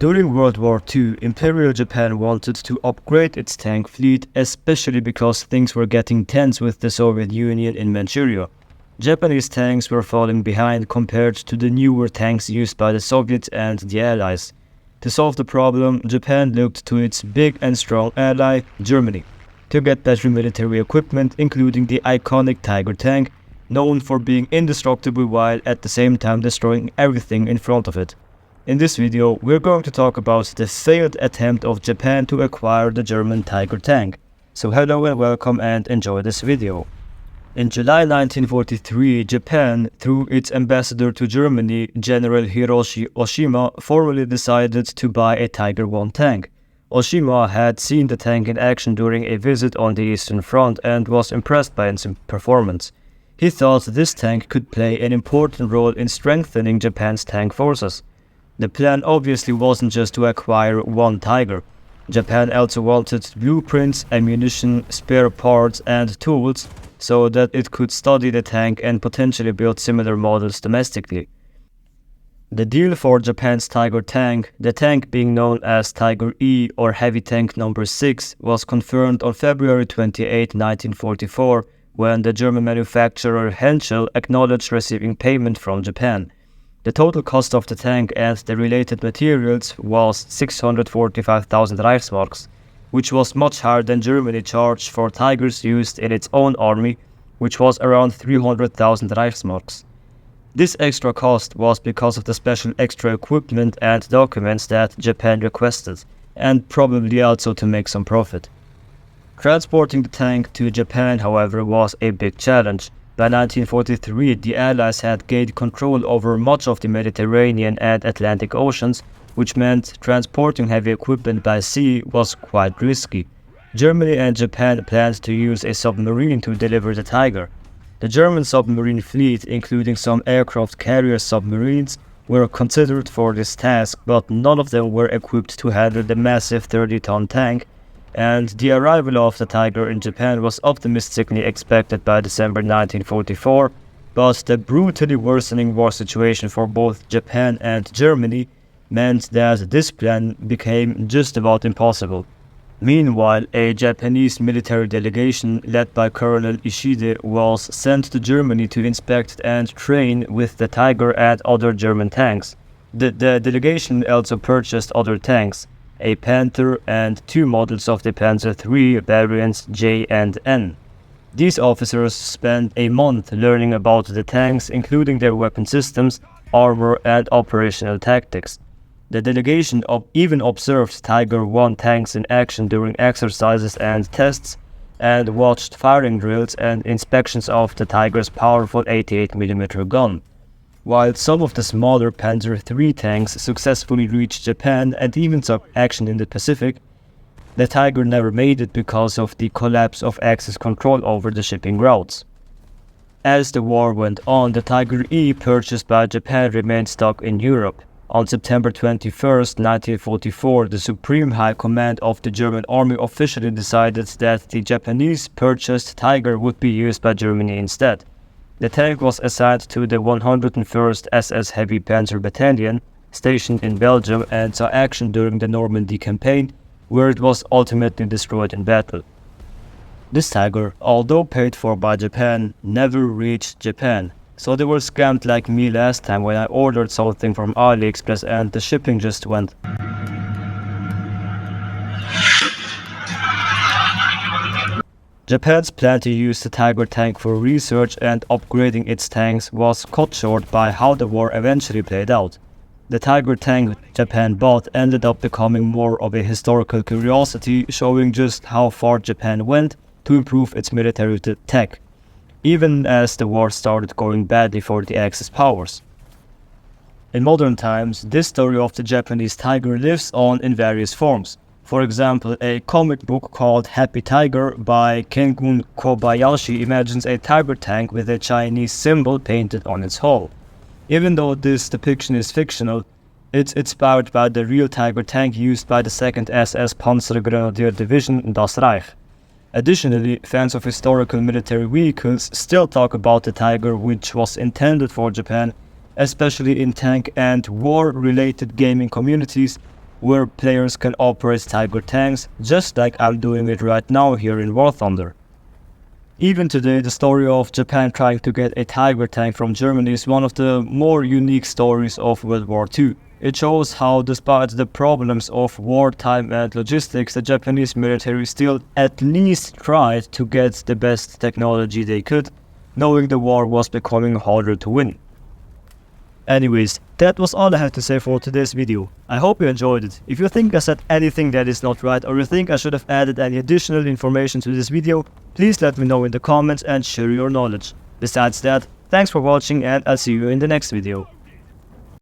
During World War II, Imperial Japan wanted to upgrade its tank fleet, especially because things were getting tense with the Soviet Union in Manchuria. Japanese tanks were falling behind compared to the newer tanks used by the Soviets and the Allies. To solve the problem, Japan looked to its big and strong ally, Germany, to get better military equipment, including the iconic Tiger tank, known for being indestructible while at the same time destroying everything in front of it. In this video, we're going to talk about the failed attempt of Japan to acquire the German Tiger tank. So hello and welcome and enjoy this video. In July 1943, Japan, through its ambassador to Germany, General Hiroshi Oshima, formally decided to buy a Tiger I tank. Oshima had seen the tank in action during a visit on the Eastern Front and was impressed by its performance. He thought this tank could play an important role in strengthening Japan's tank forces. The plan obviously wasn't just to acquire one Tiger. Japan also wanted blueprints, ammunition, spare parts and tools so that it could study the tank and potentially build similar models domestically. The deal for Japan's Tiger tank, the tank being known as Tiger E or Heavy Tank No. 6, was confirmed on February 28, 1944, when the German manufacturer Henschel acknowledged receiving payment from Japan. The total cost of the tank and the related materials was 645,000 Reichsmarks, which was much higher than Germany charged for Tigers used in its own army, which was around 300,000 Reichsmarks. This extra cost was because of the special extra equipment and documents that Japan requested, and probably also to make some profit. Transporting the tank to Japan, however, was a big challenge. By 1943, the Allies had gained control over much of the Mediterranean and Atlantic Oceans, which meant transporting heavy equipment by sea was quite risky. Germany and Japan planned to use a submarine to deliver the Tiger. The German submarine fleet, including some aircraft carrier submarines, were considered for this task, but none of them were equipped to handle the massive 30-ton tank, and the arrival of the Tiger in Japan was optimistically expected by December 1944, but the brutally worsening war situation for both Japan and Germany meant that this plan became just about impossible. Meanwhile, a Japanese military delegation led by Colonel Ishide was sent to Germany to inspect and train with the Tiger and other German tanks. The delegation also purchased other tanks, a Panther and two models of the Panzer III variants J and N. These officers spent a month learning about the tanks, including their weapon systems, armor and operational tactics. The delegation even observed Tiger I tanks in action during exercises and tests, and watched firing drills and inspections of the Tiger's powerful 88mm gun. While some of the smaller Panzer III tanks successfully reached Japan and even took action in the Pacific, the Tiger never made it because of the collapse of Axis control over the shipping routes. As the war went on, the Tiger E purchased by Japan remained stock in Europe. On September 21, 1944, the Supreme High Command of the German Army officially decided that the Japanese purchased Tiger would be used by Germany instead. The tank was assigned to the 101st SS Heavy Panzer Battalion, stationed in Belgium, and saw action during the Normandy campaign, where it was ultimately destroyed in battle. This Tiger, although paid for by Japan, never reached Japan, so they were scammed like me last time when I ordered something from AliExpress and the shipping just went. Japan's plan to use the Tiger tank for research and upgrading its tanks was cut short by how the war eventually played out. The Tiger tank Japan bought ended up becoming more of a historical curiosity, showing just how far Japan went to improve its military tech, even as the war started going badly for the Axis powers. In modern times, this story of the Japanese Tiger lives on in various forms. For example, a comic book called Happy Tiger by Kengun Kobayashi imagines a tiger tank with a Chinese symbol painted on its hull. Even though this depiction is fictional, it's inspired by the real Tiger tank used by the 2nd SS Panzergrenadier Division Das Reich. Additionally, fans of historical military vehicles still talk about the Tiger, which was intended for Japan, especially in tank and war-related gaming communities, where players can operate Tiger tanks just like I'm doing it right now here in War Thunder. Even today, the story of Japan trying to get a Tiger tank from Germany is one of the more unique stories of World War II. It shows how, despite the problems of wartime and logistics, the Japanese military still at least tried to get the best technology they could, knowing the war was becoming harder to win. Anyways, that was all I had to say for today's video. I hope you enjoyed it. If you think I said anything that is not right, or you think I should have added any additional information to this video, please let me know in the comments and share your knowledge. Besides that, thanks for watching and I'll see you in the next video.